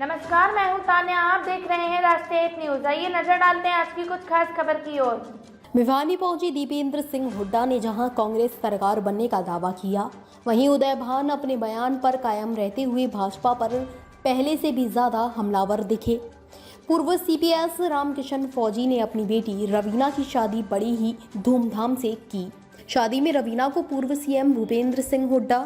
नमस्कार, मैं हूं तान्या। आप देख रहे हैं राष्ट्रीय एक न्यूज। आइए नजर डालते हैं आज की कुछ खास खबर की ओर। भिवानी पहुंची दीपेंद्र सिंह हुड्डा ने जहां कांग्रेस सरकार बनने का दावा किया, वहीं उदय भान अपने बयान पर कायम रहते हुए भाजपा पर पहले से भी ज्यादा हमलावर दिखे। पूर्व सीपीएस रामकिशन फौजी ने अपनी बेटी रवीना की शादी बड़ी ही धूमधाम से की। शादी में रवीना को पूर्व सीएम भूपेंद्र सिंह हुड्डा,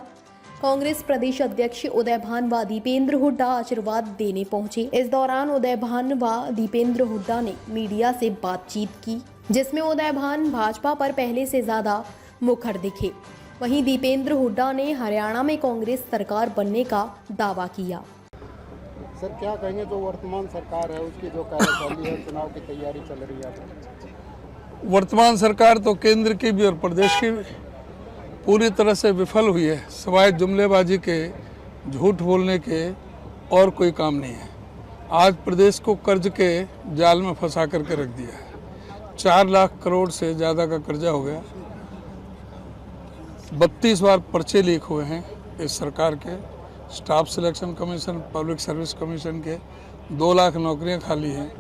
कांग्रेस प्रदेश अध्यक्ष उदय भान व दीपेंद्र हुड्डा आशीर्वाद देने पहुंचे। इस दौरान उदय भान व दीपेंद्र हुड्डा ने मीडिया से बातचीत की, जिसमें उदय भान भाजपा पर पहले से ज्यादा मुखर दिखे। वहीं दीपेंद्र हुड्डा ने हरियाणा में कांग्रेस सरकार बनने का दावा किया। सर, क्या कहेंगे जो वर्तमान सरकार है उसकी जो कार्यशैली है, चुनाव की तैयारी चल रही है? वर्तमान सरकार तो केंद्र की भी और प्रदेश की भी पूरी तरह से विफल हुई है। सिवाय जुमलेबाजी के, झूठ बोलने के और कोई काम नहीं है। आज प्रदेश को कर्ज के जाल में फंसा करके रख दिया है। 4 लाख करोड़ से ज़्यादा का कर्जा हो गया। 32 बार पर्चे लीक हुए हैं इस सरकार के। Staff selection commission, public service commission के 2 लाख नौकरियां खाली हैं।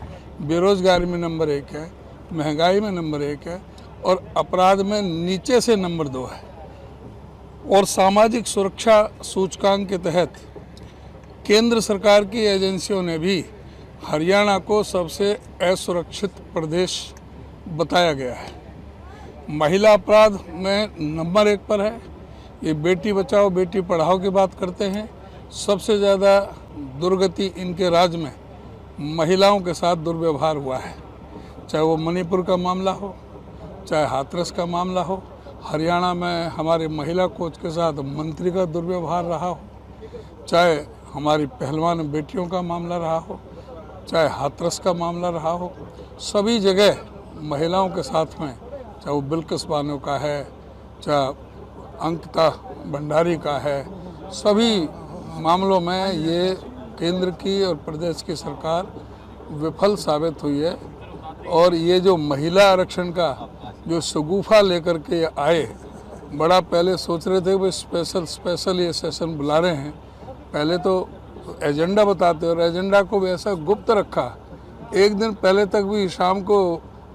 बेरोजगारी में नंबर 1 है, महंगाई में नंबर 1 है और अपराध में नीचे से नंबर 2 है। और सामाजिक सुरक्षा सूचकांक के तहत केंद्र सरकार की एजेंसियों ने भी हरियाणा को सबसे असुरक्षित प्रदेश बताया गया है। महिला अपराध में नंबर 1 पर है। ये बेटी बचाओ बेटी पढ़ाओ की बात करते हैं। सबसे ज़्यादा दुर्गति इनके राज्य में महिलाओं के साथ दुर्व्यवहार हुआ है। चाहे वो मणिपुर का मामला हो, चाहे हाथरस का मामला हो। हरियाणा में हमारे महिला कोच के साथ मंत्री का दुर्व्यवहार रहा हो, चाहे हमारी पहलवान बेटियों का मामला रहा हो, चाहे हाथरस का मामला रहा हो। सभी जगह महिलाओं के साथ में, चाहे वो बिल्किस बानो का है, चाहे अंकिता भंडारी का है, सभी मामलों में ये केंद्र की और प्रदेश की सरकार विफल साबित हुई है। और ये जो महिला आरक्षण का जो शगुफा लेकर के आए, बड़ा पहले सोच रहे थे वो स्पेशल ये सेशन बुला रहे हैं। पहले तो एजेंडा बताते और एजेंडा को भी ऐसा गुप्त रखा। एक दिन पहले तक भी शाम को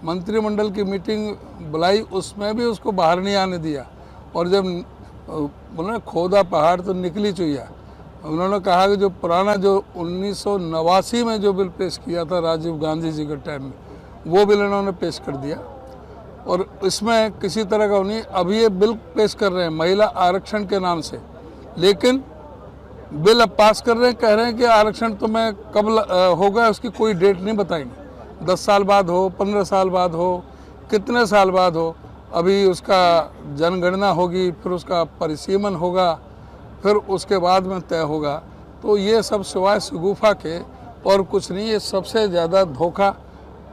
मंत्रिमंडल की मीटिंग बुलाई, उसमें भी उसको बाहर नहीं आने दिया। और जब उन्होंने खोदा पहाड़ तो निकली चुहिया। उन्होंने कहा कि जो पुराना जो 1989 में जो बिल पेश किया था राजीव गांधी जी के टाइम में, वो बिल इन्होंने पेश कर दिया। और इसमें किसी तरह का नहीं, अभी ये बिल पेश कर रहे हैं महिला आरक्षण के नाम से, लेकिन बिल अब पास कर रहे हैं, कह रहे हैं कि आरक्षण तो मैं कब होगा उसकी कोई डेट नहीं बताएंगे। 10 साल बाद हो, 15 साल बाद हो, कितने साल बाद हो। अभी उसका जनगणना होगी, फिर उसका परिसीमन होगा, फिर उसके बाद में तय होगा। तो ये सब सिवाय शगुफा के और कुछ नहीं। ये सबसे ज़्यादा धोखा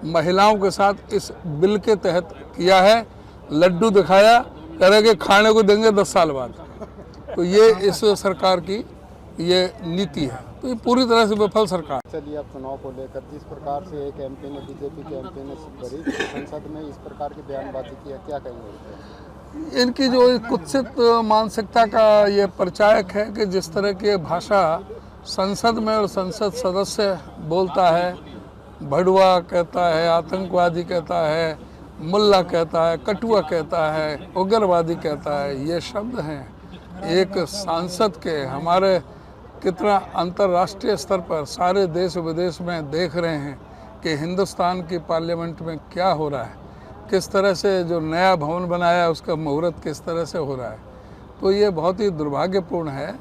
महिलाओं के साथ इस बिल के तहत किया है। लड्डू दिखाया, कह रहे कि खाने को देंगे 10 साल बाद। तो ये इस सरकार की ये नीति है। तो ये पूरी तरह से विफल सरकार। चलिए, अब चुनाव को लेकर जिस प्रकार से एक एमपी ने, बीजेपी के एमपी ने बड़ी संसद में इस प्रकार की बयानबाजी की है, क्या कहेंगे? इनकी जो कुत्सित मानसिकता का ये परिचायक है कि जिस तरह की भाषा संसद में और संसद सदस्य बोलता है, भड़ुआ कहता है, आतंकवादी कहता है, मुल्ला कहता है, कटुआ कहता है, उग्रवादी कहता है, ये शब्द हैं एक सांसद के। हमारे कितना अंतर्राष्ट्रीय स्तर पर सारे देश विदेश में देख रहे हैं कि हिंदुस्तान की पार्लियामेंट में क्या हो रहा है, किस तरह से जो नया भवन बनाया है उसका मुहूर्त किस तरह से हो रहा है। तो ये बहुत ही दुर्भाग्यपूर्ण है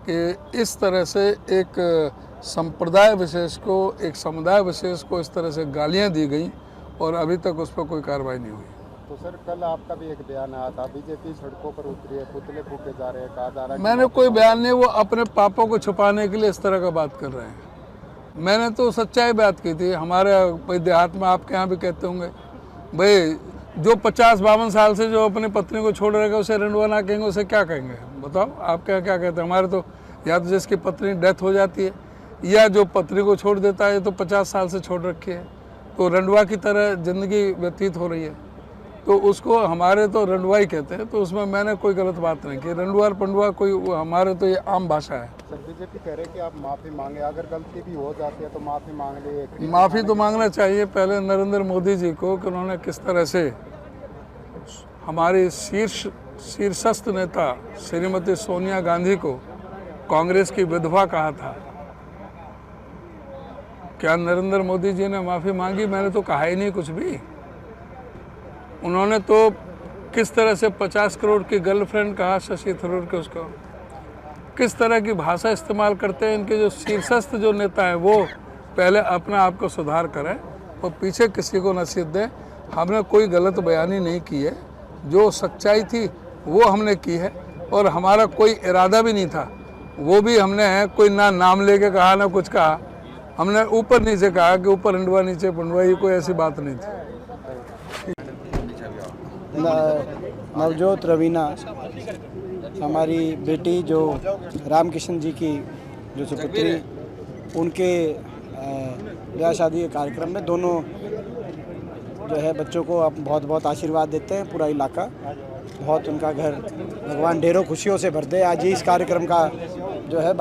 कि इस तरह से एक संप्रदाय विशेष को, एक समुदाय विशेष को इस तरह से गालियां दी गई और अभी तक उस पर कोई कार्रवाई नहीं हुई। तो सर, कल आपका भी एक बयान आया था, बीजेपी सड़कों पर उतरी है, पुतले फूके जा रहे हैं, कहा जा रहा है। मैंने कोई बयान नहीं, वो अपने पापों को छुपाने के लिए इस तरह का बात कर रहे हैं। मैंने तो सच्चाई बात की थी। हमारे भाई देहात में आपके यहाँ भी कहते होंगे, भाई जो 50-52 साल से जो अपनी पत्नी को छोड़ रहेगा उसे रंडवा ना कहेंगे, उसे क्या कहेंगे? बताओ आप क्या कहते हैं? हमारे तो या तो जिसकी पत्नी डेथ हो जाती है या जो पत्नी को छोड़ देता है, तो 50 साल से छोड़ रखी है, तो रंडवा की तरह ज़िंदगी व्यतीत हो रही है। तो उसको हमारे तो रंडवा ही कहते हैं। तो उसमें मैंने कोई गलत बात नहीं की। रंडवा और पंडवा कोई हमारे तो ये आम भाषा है। सर बीजेपी कह रहे हैं कि आप माफ़ी मांगे, अगर गलती भी हो जाती है तो माफ़ी मांग ले। माफ़ी तो मांगना चाहिए पहले नरेंद्र मोदी जी को कि उन्होंने किस तरह से हमारी शीर्षस्थ नेता श्रीमती सोनिया गांधी को कांग्रेस की विधवा कहा था। क्या नरेंद्र मोदी जी ने माफ़ी मांगी? मैंने तो कहा ही नहीं कुछ भी। उन्होंने तो किस तरह से 50 करोड़ की गर्लफ्रेंड कहा शशि थरूर के, उसको किस तरह की भाषा इस्तेमाल करते हैं। इनके जो शीर्षस्थ जो नेता हैं वो पहले अपने आप को सुधार करें और पीछे किसी को नसीहत दें। हमने कोई गलत बयानी नहीं की है, जो सच्चाई थी वो हमने की है और हमारा कोई इरादा भी नहीं था। वो भी हमने कोई ना नाम लेके कहा ना कुछ कहा, हमने ऊपर नीचे कहा कि ऊपर हिंडवा नीचे पुंडवा, ये कोई ऐसी बात नहीं थी। नवजोत रवीना हमारी बेटी जो रामकिशन जी की जो सुपुत्री, उनके ब्याह शादी के कार्यक्रम में दोनों जो है बच्चों को आप बहुत बहुत आशीर्वाद देते हैं। पूरा इलाका बहुत, उनका घर भगवान ढेरों खुशियों से भर दे। आज ही इस कार्यक्रम का जो है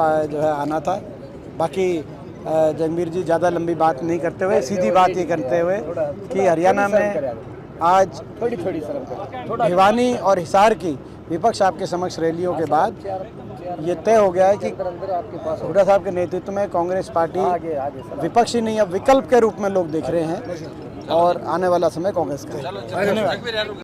आना था। बाकी जगमीर जी ज़्यादा लंबी बात नहीं करते हुए सीधी बात ये करते हुए कि हरियाणा में आज भिवानी और हिसार की विपक्ष आपके समक्ष रैलियों के बाद ये तय हो गया है कि हुड्डा साहब के नेतृत्व में कांग्रेस पार्टी विपक्ष ही नहीं अब विकल्प के रूप में लोग देख रहे हैं और आने वाला समय कांग्रेस का है। धन्यवाद।